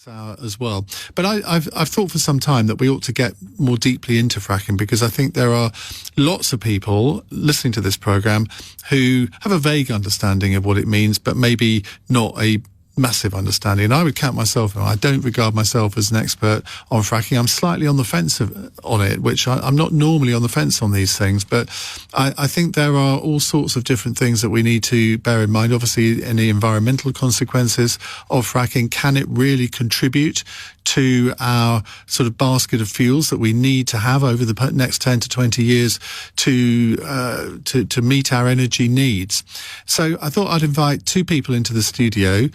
As well. But I've thought for some time that we ought to get more deeply into fracking, because I think there are lots of people listening to this programme who have a vague understanding of what it means, but maybe not a massive understanding. And I would count myself, I don't regard myself as an expert on fracking. I'm slightly on the fence on it, which I'm not normally on the fence on these things, but I think there are all sorts of different things that we need to bear in mind. Obviously, any environmental consequences of fracking. Can it really contribute to our sort of basket of fuels that we need to have over the next 10 to 20 years to meet our energy needs? So I thought I'd invite two people into the studio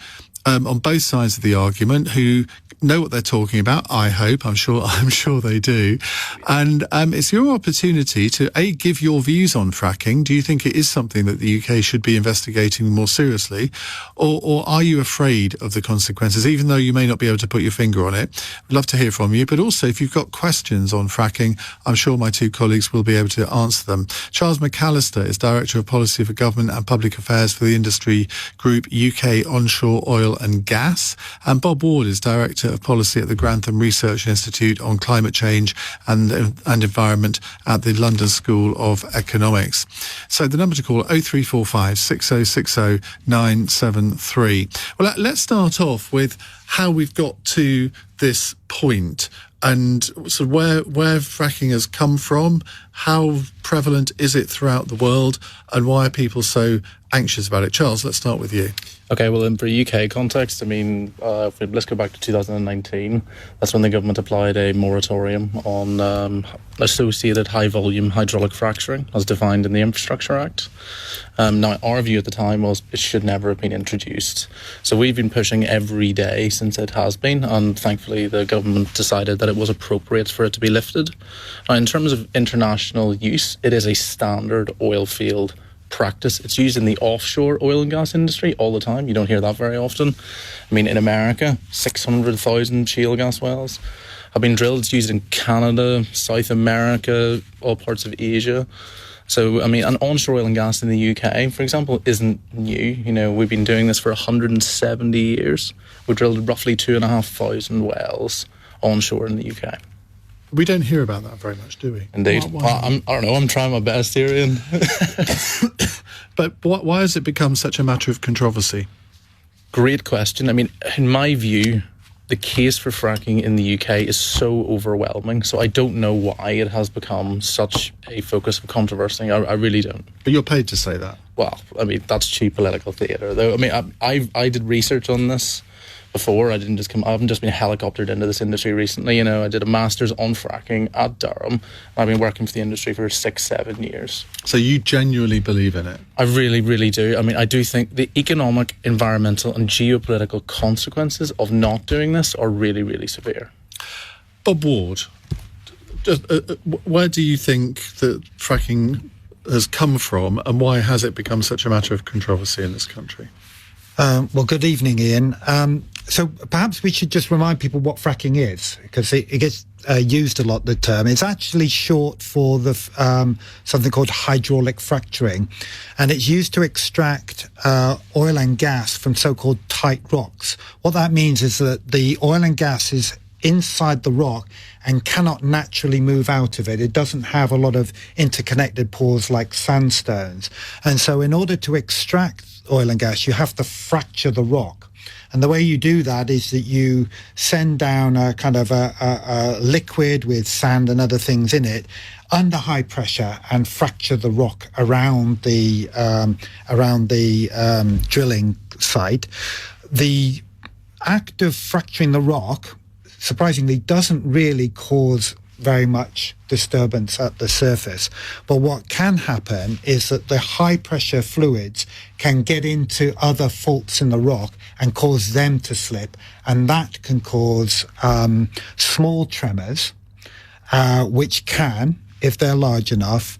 on both sides of the argument who know what they're talking about. I hope, I'm sure they do. And it's your opportunity to give your views on fracking. Do you think it is something that the UK should be investigating more seriously, or are you afraid of the consequences, even though you may not be able to put your finger on it? I'd love to hear from you. But also, if you've got questions on fracking, I'm sure my two colleagues will be able to answer them. Charles McAllister is Director of Policy for Government and Public Affairs for the industry group UK Onshore Oil and Gas, and Bob Ward is Director of Policy at the Grantham Research Institute on Climate Change and Environment at the London School of Economics. So the number to call, 0345 6060 973. Well, let's start off with how we've got to this point and sort of where fracking has come from, how prevalent is it throughout the world, and why are people so anxious about it? Charles, let's start with you. Okay, well, in for UK context, I mean, let's go back to 2019. That's when the government applied a moratorium on associated high-volume hydraulic fracturing, as defined in the Infrastructure Act. Now, our view at the time was it should never have been introduced. So we've been pushing every day since it has been, and thankfully the government decided that it was appropriate for it to be lifted. Now, in terms of international use, it is a standard oil field practice. It's used in the offshore oil and gas industry all the time. You don't hear that very often. I mean, in America, 600,000 shale gas wells have been drilled. It's used in Canada, South America, all parts of Asia. So, I mean, an onshore oil and gas in the UK, for example, isn't new. You know, we've been doing this for 170 years. We've drilled roughly 2,500 wells onshore in the UK. We don't hear about that very much, do we? Indeed. I don't know, I'm trying my best here, Ian. But why has it become such a matter of controversy? Great question. I mean, in my view, the case for fracking in the UK is so overwhelming, so I don't know why it has become such a focus of controversy. I really don't. But you're paid to say that. Well, I mean, that's cheap political theatre, though. I mean, I did research on this before. I haven't just been helicoptered into this industry recently. You know, I did a master's on fracking at Durham. I've been working for the industry for 6-7 years. So you genuinely believe in it? I really, really do. I mean, I do think the economic, environmental and geopolitical consequences of not doing this are really, really severe. Bob Ward, where do you think that fracking has come from, and why has it become such a matter of controversy in this country? Well, good evening, Ian. So perhaps we should just remind people what fracking is, because it gets used a lot, the term. It's actually short for the something called hydraulic fracturing, and it's used to extract oil and gas from so-called tight rocks. What that means is that the oil and gas is inside the rock and cannot naturally move out of it. It doesn't have a lot of interconnected pores like sandstones. And so in order to extract oil and gas, you have to fracture the rock. And the way you do that is that you send down a kind of a liquid with sand and other things in it under high pressure and fracture the rock around the drilling site. The act of fracturing the rock, surprisingly, doesn't really cause very much disturbance at the surface. But what can happen is that the high pressure fluids can get into other faults in the rock and cause them to slip, and that can cause small tremors, which can, if they're large enough,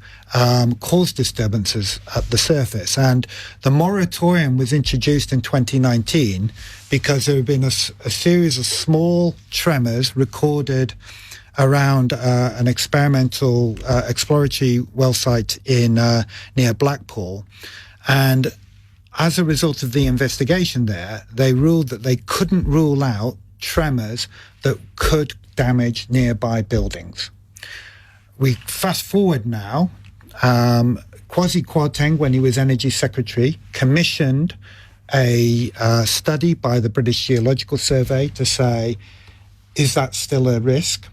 cause disturbances at the surface. And the moratorium was introduced in 2019 because there have been a series of small tremors recorded around an experimental exploratory well site in near Blackpool. And as a result of the investigation there, they ruled that they couldn't rule out tremors that could damage nearby buildings. We fast forward now, Kwasi Kwarteng, when he was Energy Secretary, commissioned a study by the British Geological Survey to say, is that still a risk?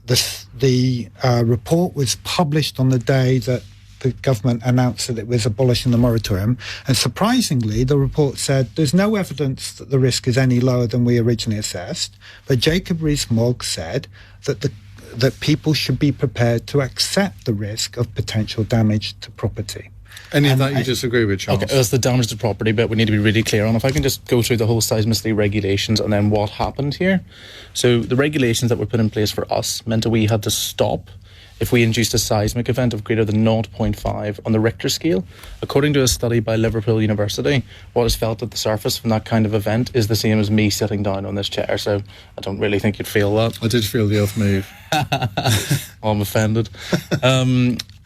The report was published on the day that the government announced that it was abolishing the moratorium. And surprisingly, the report said there's no evidence that the risk is any lower than we originally assessed. But Jacob Rees-Mogg said that people should be prepared to accept the risk of potential damage to property. Any of that you disagree with, Charles? Okay, that's the damage to property bit we need to be really clear on. If I can just go through the whole seismicity regulations and then what happened here. So the regulations that were put in place for us meant that we had to stop if we induced a seismic event of greater than 0.5 on the Richter scale. According to a study by Liverpool University, what is felt at the surface from that kind of event is the same as me sitting down on this chair, so I don't really think you'd feel that. I did feel the earth move. I'm offended.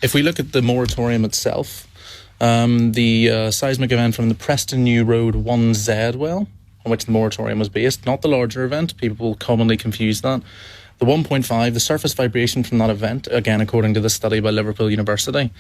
If we look at the moratorium itself, the seismic event from the Preston New Road 1Z well, on which the moratorium was based, not the larger event, people commonly confuse that. The 1.5, the surface vibration from that event, again according to the study by Liverpool University,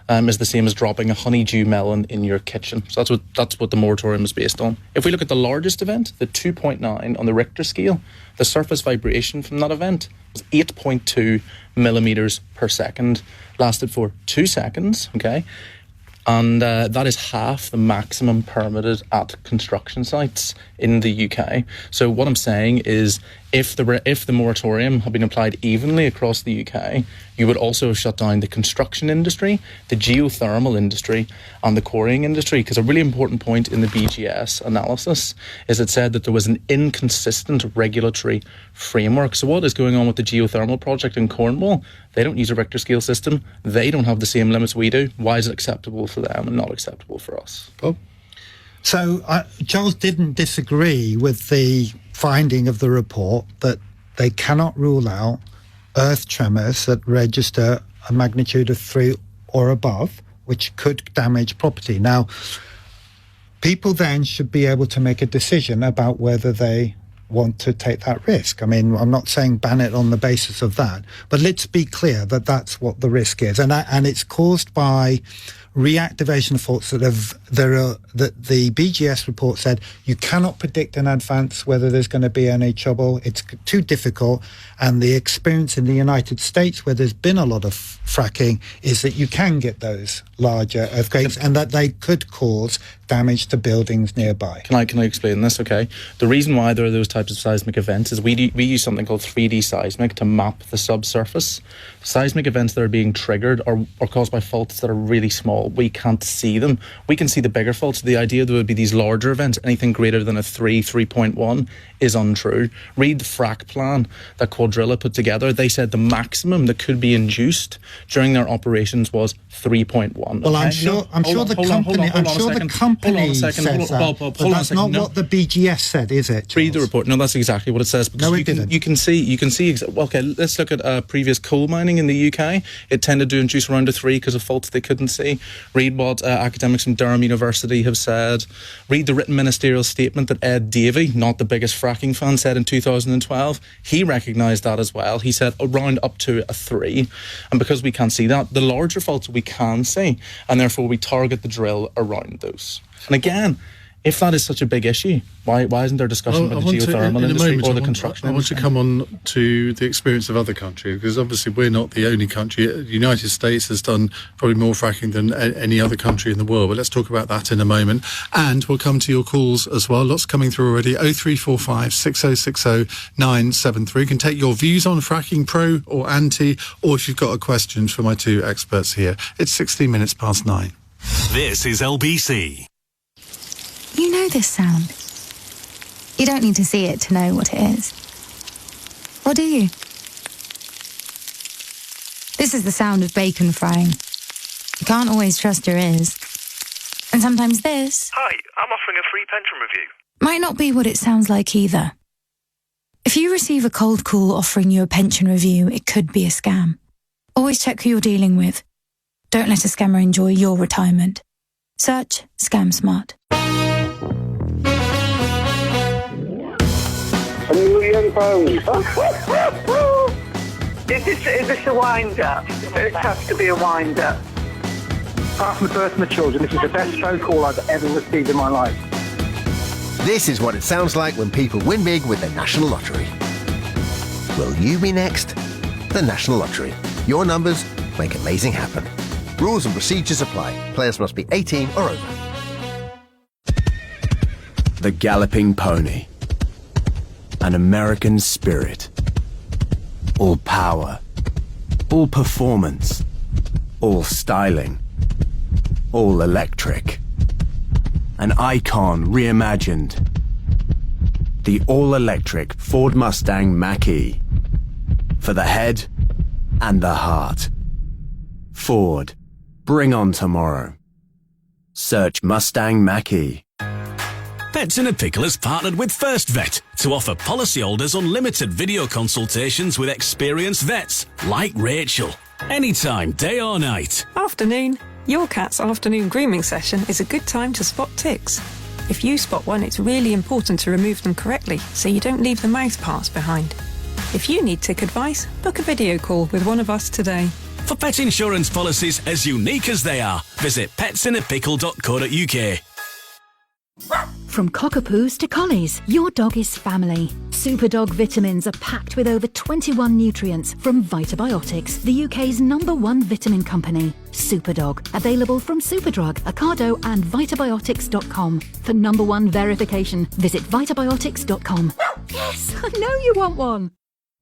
is the same as dropping a honeydew melon in your kitchen. So that's what the moratorium is based on. If we look at the largest event, the 2.9 on the Richter scale, the surface vibration from that event was 8.2 millimeters per second, lasted for 2 seconds, okay? And that is half the maximum permitted at construction sites in the UK. So what I'm saying is if the moratorium had been applied evenly across the UK, you would also have shut down the construction industry, the geothermal industry and the quarrying industry, because a really important point in the BGS analysis is it said that there was an inconsistent regulatory framework. So what is going on with the geothermal project in Cornwall? They don't use a Richter scale system. They don't have the same limits we do. Why is it acceptable for them and not acceptable for us? Bob? So Charles didn't disagree with the finding of the report that they cannot rule out earth tremors that register a magnitude of 3 or above, which could damage property. Now, people then should be able to make a decision about whether they want to take that risk. I mean, I'm not saying ban it on the basis of that, but let's be clear that that's what the risk is. And it's caused by reactivation of faults that the BGS report said you cannot predict in advance whether there's going to be any trouble. It's too difficult. And the experience in the United States, where there's been a lot of fracking, is that you can get those larger earthquakes and that they could cause damage to buildings nearby. Can I explain this? Okay. The reason why there are those types of seismic events is we use something called 3D seismic to map the subsurface. Seismic events that are being triggered are caused by faults that are really small. We can't see them. We can see the bigger faults. The idea there would be these larger events, anything greater than a 3.1 is untrue. Read the frack plan that Quadrilla put together. They said the maximum that could be induced during their operations was 3.1. Well, okay? I'm sure the company says that, but that's not what the BGS said, is it, Charles? Read the report. No, that's exactly what it says. No, it didn't. You can see. Okay, let's look at previous coal mining in the UK. It tended to induce around a 3 because of faults they couldn't see. Read what academics from Durham University have said. Read the written ministerial statement that Ed Davey, not the biggest fracking fan, said in 2012. He recognised that as well. He said around up to a 3. And because we can't see that, the larger faults we can see, and therefore we target the drill around those. And again, if that is such a big issue, why isn't there discussion about the geothermal industry or the construction industry? I want to come on to the experience of other countries, because obviously we're not the only country. The United States has done probably more fracking than any other country in the world, but let's talk about that in a moment. And we'll come to your calls as well. Lots coming through already. 0345 6060 973. You can take your views on fracking, pro or anti, or if you've got a question for my two experts here. It's 16 minutes past 9. This is LBC. You know this sound. You don't need to see it to know what it is. Or do you? This is the sound of bacon frying. You can't always trust your ears. And sometimes this... Hi, I'm offering a free pension review. ...might not be what it sounds like either. If you receive a cold call offering you a pension review, it could be a scam. Always check who you're dealing with. Don't let a scammer enjoy your retirement. Search Scam Smart. And young ponies. Is this a wind-up? It has to be a wind-up. Apart from the birth of my children, this is the best phone call I've ever received in my life. This is what it sounds like when people win big with the National Lottery. Will you be next? The National Lottery. Your numbers make amazing happen. Rules and procedures apply. Players must be 18 or over. The Galloping Pony. An American spirit. All power. All performance. All styling. All electric. An icon reimagined. The all-electric Ford Mustang Mach-E. For the head and the heart. Ford. Bring on tomorrow. Search Mustang Mach-E. Pets in a Pickle has partnered with First Vet to offer policyholders unlimited video consultations with experienced vets like Rachel. Anytime, day or night. Afternoon. Your cat's afternoon grooming session is a good time to spot ticks. If you spot one, it's really important to remove them correctly so you don't leave the mouth parts behind. If you need tick advice, book a video call with one of us today. For pet insurance policies as unique as they are, visit petsinapickle.co.uk. From cockapoos to collies, your dog is family. Superdog vitamins are packed with over 21 nutrients from Vitabiotics, the UK's #1 vitamin company. Superdog, available from Superdrug, Ocado and Vitabiotics.com. For #1 verification, visit Vitabiotics.com. Yes, I know you want one.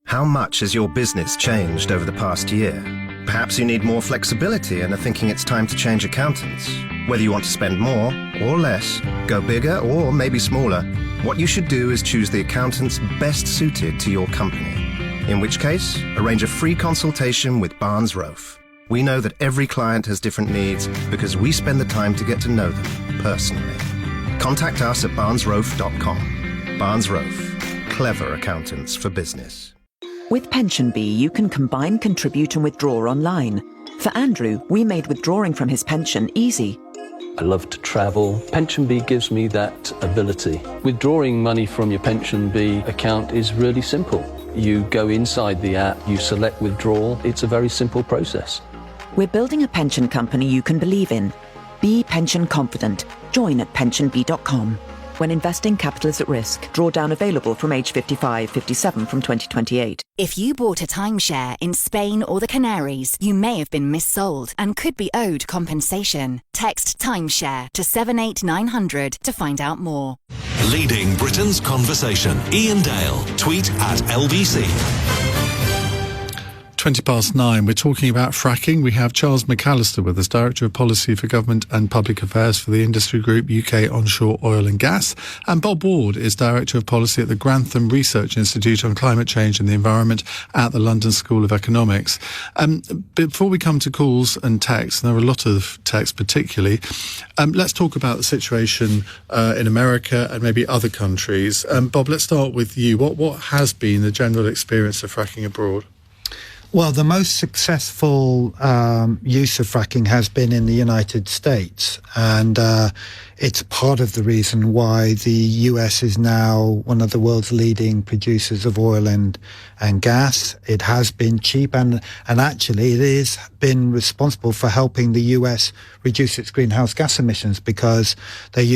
How much has your business changed over the past year? Perhaps you need more flexibility and are thinking it's time to change accountants. Whether you want to spend more or less, go bigger or maybe smaller, what you should do is choose the accountants best suited to your company. In which case, arrange a free consultation with Barnes Rofe. We know that every client has different needs because we spend the time to get to know them personally. Contact us at barnesrofe.com. Barnes Rofe. Clever accountants for business. With PensionBee, you can combine, contribute and withdraw online. For Andrew, we made withdrawing from his pension easy. I love to travel. PensionBee gives me that ability. Withdrawing money from your PensionBee account is really simple. You go inside the app, you select withdrawal. It's a very simple process. We're building a pension company you can believe in. Be pension confident. Join at pensionbee.com. When investing, capital is at risk. Drawdown available from age 55-57 from 2028. If you bought a timeshare in Spain or the Canaries, you may have been missold and could be owed compensation. Text timeshare to 78900 to find out more. Leading Britain's conversation. Ian Dale. Tweet at LBC. 9:20. We're talking about fracking. We have Charles McAllister with us, Director of Policy for Government and Public Affairs for the industry group UK Onshore Oil and Gas. And Bob Ward is Director of Policy at the Grantham Research Institute on Climate Change and the Environment at the London School of Economics. Before we come to calls and texts, and there are a lot of texts particularly, let's talk about the situation in America and maybe other countries. Bob, let's start with you. What has been the general experience of fracking abroad? Well, the most successful use of fracking has been in the United States, and it's part of the reason why the US is now one of the world's leading producers of oil and gas. It has been cheap, and actually it has been responsible for helping the US reduce its greenhouse gas emissions, because they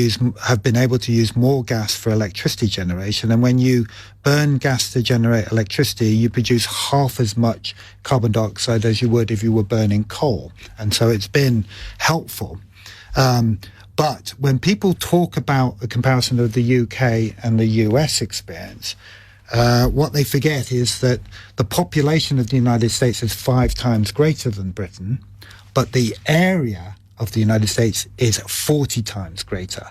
have been able to use more gas for electricity generation. And when you burn gas to generate electricity, you produce half as much carbon dioxide as you would if you were burning coal. And so it's been helpful. But when people talk about the comparison of the UK and the US experience, what they forget is that the population of the United States is 5 times greater than Britain, but the area of the United States is 40 times greater.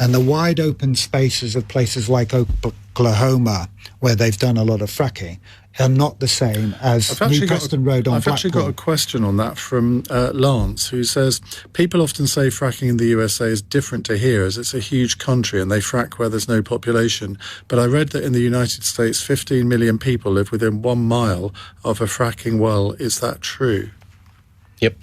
And the wide open spaces of places like Oklahoma, where they've done a lot of fracking, are not the same as New Preston Road on Blackpool. I've actually got a question on that from Lance, who says, people often say fracking in the USA is different to here, as it's a huge country and they frack where there's no population. But I read that in the United States, 15 million people live within 1 mile of a fracking well. Is that true? Yep.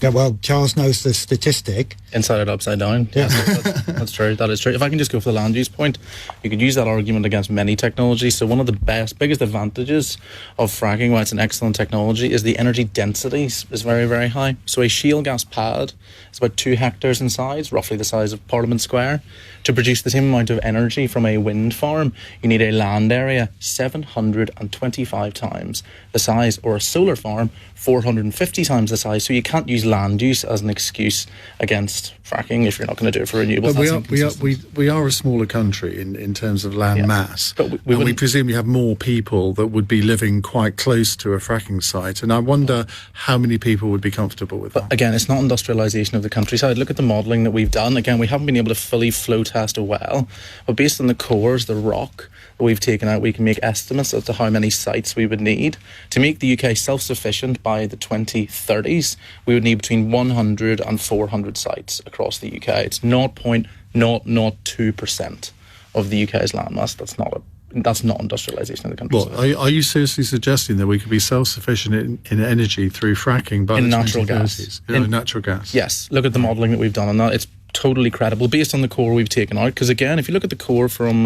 Yeah, well, Charles knows the statistic. Inside out, upside down. Yeah. Yes, that's true. That is true. If I can just go for the land use point, you could use that argument against many technologies. So one of the biggest advantages of fracking, why it's an excellent technology, is the energy density is very, very high. So a shale gas pad is about 2 hectares in size, roughly the size of Parliament Square. To produce the same amount of energy from a wind farm, you need a land area 725 times the size, or a solar farm 450 times the size. So you can't use land use as an excuse against fracking if you're not going to do it for renewables. But we are a smaller country in terms of land mass, but we presume you have more people that would be living quite close to a fracking site, and I wonder how many people would be comfortable with that. Again, it's not industrialisation of the countryside. Look at the modelling that we've done. Again, we haven't been able to fully flow test a well, but based on the cores, the rock that we've taken out, we can make estimates as to how many sites we would need. To make the UK self-sufficient by the 2030s, we would need between 100 and 400 sites across the UK. It's 0.002% of the UK's landmass. That's not industrialisation of the country. Well, are you seriously suggesting that we could be self-sufficient in energy through fracking by the 2030s? In natural gas? Yes. Look at the modelling that we've done on that. It's totally credible based on the core we've taken out. Because again, if you look at the core from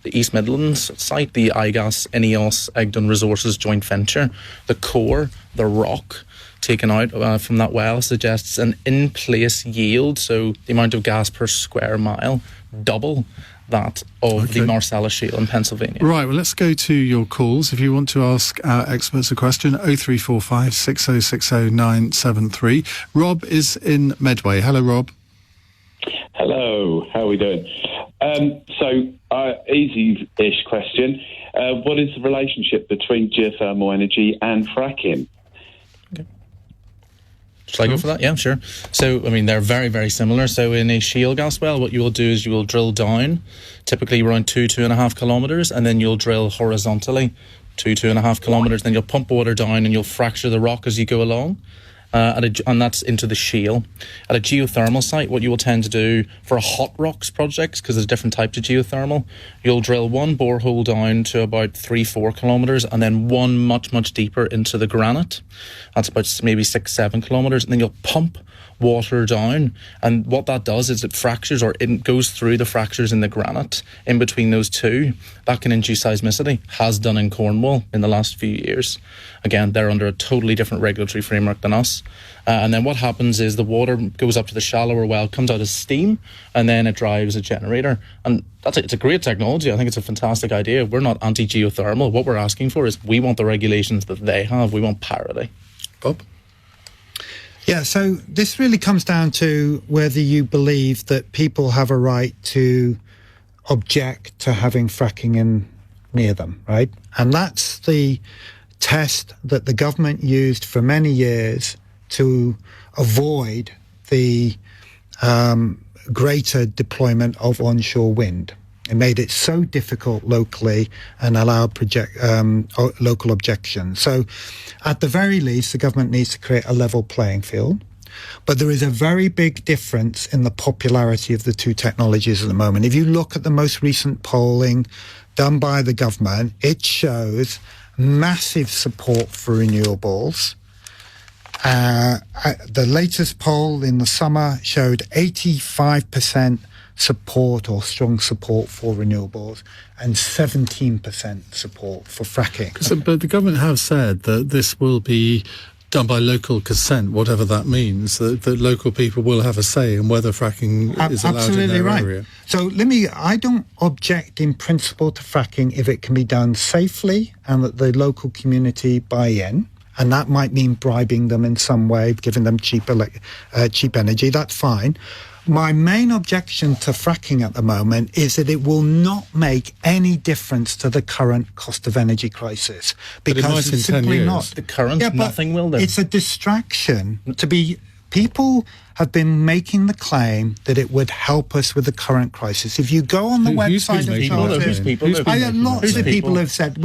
the East Midlands site, the iGas Ineos Egdon Resources joint venture, the core, the rock taken out from that well suggests an in-place yield, so the amount of gas per square mile, double that of the Marcellus Shale in Pennsylvania. Right, well, let's go to your calls. If you want to ask our experts a question, 0345 6060 973. Rob is in Medway. Hello, Rob. Hello, how are we doing? Easy-ish question. What is the relationship between geothermal energy and fracking? Shall I go for that? Yeah, sure. So, I mean, they're very, very similar. So in a shale gas well, what you will do is you will drill down, typically around 2.5 kilometres, and then you'll drill horizontally 2.5 kilometres. Then you'll pump water down and you'll fracture the rock as you go along. And that's into the shale. At a geothermal site, what you will tend to do for a hot rocks project, because there's different types of geothermal, you'll drill one borehole down to about 3-4 kilometres and then one much, much deeper into the granite. That's about maybe 6-7 kilometres, and then you'll pump water down, and what that does is it fractures, or it goes through the fractures in the granite in between those two. That can induce seismicity, has done in Cornwall in the last few years. Again, they're under a totally different regulatory framework than us. And then what happens is the water goes up to the shallower well, comes out as steam, and then it drives a generator. And that's it. It's a great technology. I think it's a fantastic idea. We're not anti-geothermal. What we're asking for is we want the regulations that they have. We want parity. Bob? Yeah, so this really comes down to whether you believe that people have a right to object to having fracking in near them, right? And that's the test that the government used for many years to avoid the greater deployment of onshore wind. It made it so difficult locally and allowed local objections. So at the very least, the government needs to create a level playing field. But there is a very big difference in the popularity of the two technologies at the moment. If you look at the most recent polling done by the government, it shows massive support for renewables. The latest poll in the summer showed 85% support or strong support for renewables and 17% support for fracking. But the government have said that this will be done by local consent, whatever that means, that local people will have a say in whether fracking is allowed in their area. So I don't object in principle to fracking if it can be done safely and that the local community buy in. And that might mean bribing them in some way, giving them cheap energy. That's fine. My main objection to fracking at the moment is that it will not make any difference to the current cost of energy crisis. Because it's simply not. The current, nothing will do. It's a distraction people have been making the claim that it would help us with the current crisis. If you go on the website of Charter, lots of people have said,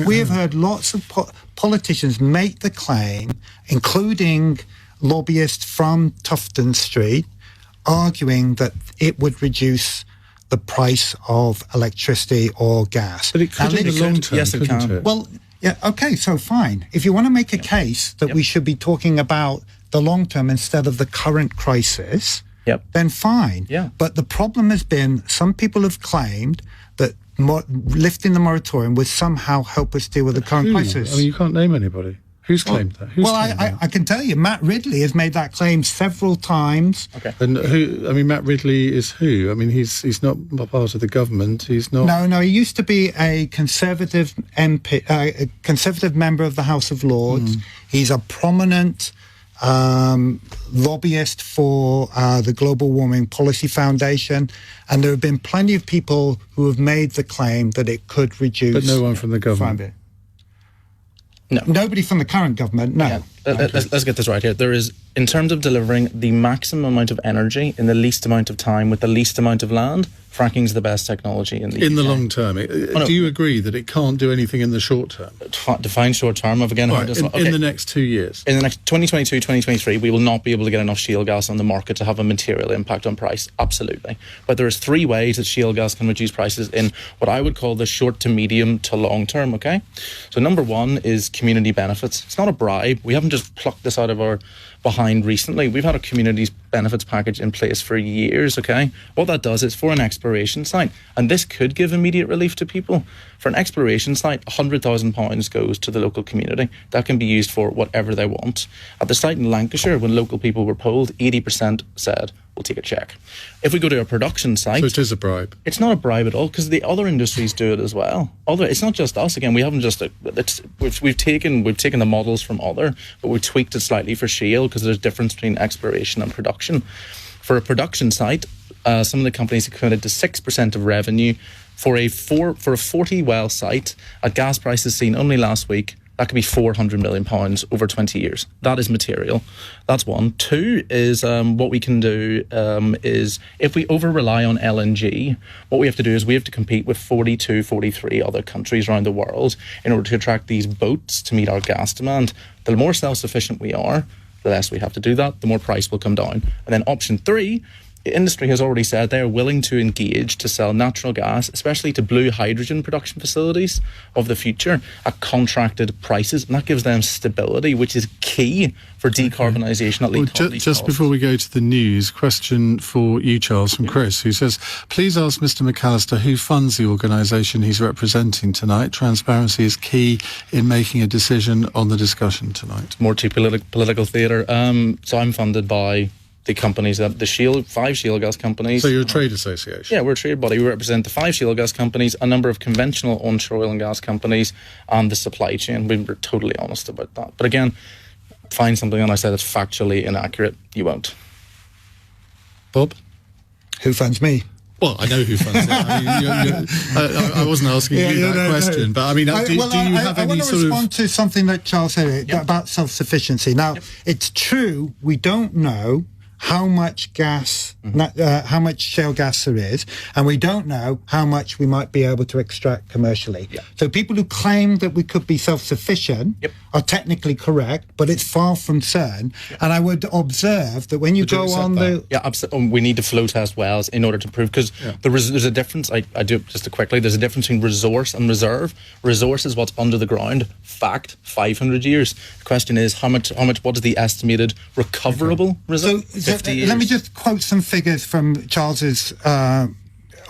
we have heard lots of politicians make the claim, including lobbyists from Tufton Street, arguing that it would reduce the price of electricity or gas. But it could in the long term. Yes, it can. Well, yeah, okay, so fine. If you want to make a case that we should be talking about the long term instead of the current crisis, then fine. Yeah. But the problem has been some people have claimed that lifting the moratorium would somehow help us deal with the current crisis. I mean, you can't name anybody. Who's claimed that? I can tell you, Matt Ridley has made that claim several times. Okay. And who? I mean, Matt Ridley is who? I mean, he's not part of the government. He's not. No. He used to be a Conservative MP, a Conservative member of the House of Lords. He's a prominent lobbyist for the Global Warming Policy Foundation, and there have been plenty of people who have made the claim that it could reduce. But no one from the government. No. Nobody from the current government, no. Yeah. Let's get this right here. There is, in terms of delivering the maximum amount of energy in the least amount of time with the least amount of land, fracking is the best technology in the UK. long term. Do you agree that it can't do anything in the short term? Define short term. I've again heard this. In the next 2 years? In the next 2022, 2023, we will not be able to get enough shale gas on the market to have a material impact on price. Absolutely. But there's 3 ways that shale gas can reduce prices in what I would call the short to medium to long term, okay? So number 1 is community benefits. It's not a bribe. We haven't just plucked this out of our behind recently. We've had a community benefits package in place for years, okay? What that does is for an exploration site, and this could give immediate relief to people. For an exploration site, £100,000 goes to the local community. That can be used for whatever they want. At the site in Lancashire, when local people were polled, 80% said, we'll take a check. If we go to a production site... So it is a bribe? It's not a bribe at all, because the other industries do it as well. It's not just us. Again, we haven't just... We've taken the models from other, but we've tweaked it slightly for shale, because there's a difference between exploration and production. For a production site, some of the companies have committed to 6% of revenue for a 40-well site at gas prices seen only last week. That could be £400 million over 20 years. That is material. That's 1. 2 is what we can do is if we over-rely on LNG, what we have to do is we have to compete with 42, 43 other countries around the world in order to attract these boats to meet our gas demand. The more self-sufficient we are, the less we have to do that, the more price will come down. And then option 3, the industry has already said they're willing to engage to sell natural gas, especially to blue hydrogen production facilities of the future, at contracted prices. And that gives them stability, which is key for decarbonisation at least. Just before we go to the news, question for you, Charles, from Chris, who says, please ask Mr McAllister who funds the organisation he's representing tonight. Transparency is key in making a decision on the discussion tonight. More to political theatre. So I'm funded by the companies, the 5 shale gas companies. So you're a trade association? Yeah, we're a trade body. We represent the 5 shale gas companies, a number of conventional onshore oil and gas companies, and the supply chain. We're totally honest about that. But again, find something that I say that's factually inaccurate, you won't. Bob? Who funds me? Well, I know who funds it. I wasn't asking you that question, but I mean, do you have any sort of... I want to respond to something that Charles said about self-sufficiency. Now, it's true, we don't know how much gas, how much shale gas there is, and we don't know how much we might be able to extract commercially. So people who claim that we could be self-sufficient are technically correct, but it's far from certain. And I would observe that when you go on the... Yeah, absolutely. We need to flow test wells in order to prove, because there's a difference, I do it just quickly, there's a difference between resource and reserve. Resource is what's under the ground. Fact, 500 years. The question is, what is the estimated recoverable reserve? Let me just quote some figures from Charles's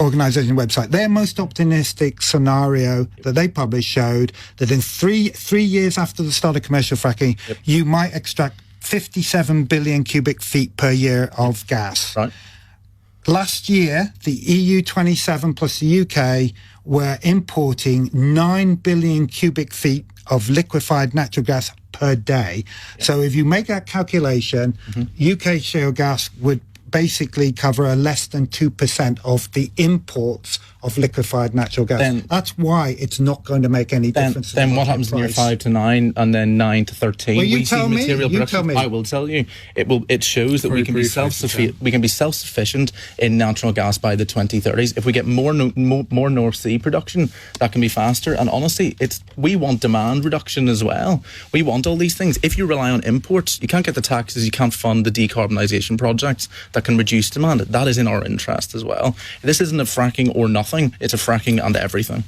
organisation website. Their most optimistic scenario that they published showed that in three years after the start of commercial fracking, you might extract 57 billion cubic feet per year of gas. Right. Last year, the EU 27 plus the UK were importing 9 billion cubic feet of liquefied natural gas per day. So if you make that calculation, UK shale gas would basically cover a less than 2% of the imports of liquefied natural gas. That's why it's not going to make any difference. Then what happens in year 5 to 9 and then 9 to 13? Well, you tell me. I will tell you. It shows that we can be self-sufficient. We can be self-sufficient in natural gas by the 2030s. If we get more North Sea production, that can be faster. And honestly, we want demand reduction as well. We want all these things. If you rely on imports, you can't get the taxes. You can't fund the decarbonisation projects that can reduce demand. That is in our interest as well. This isn't a fracking or nothing. It's a fracking and everything.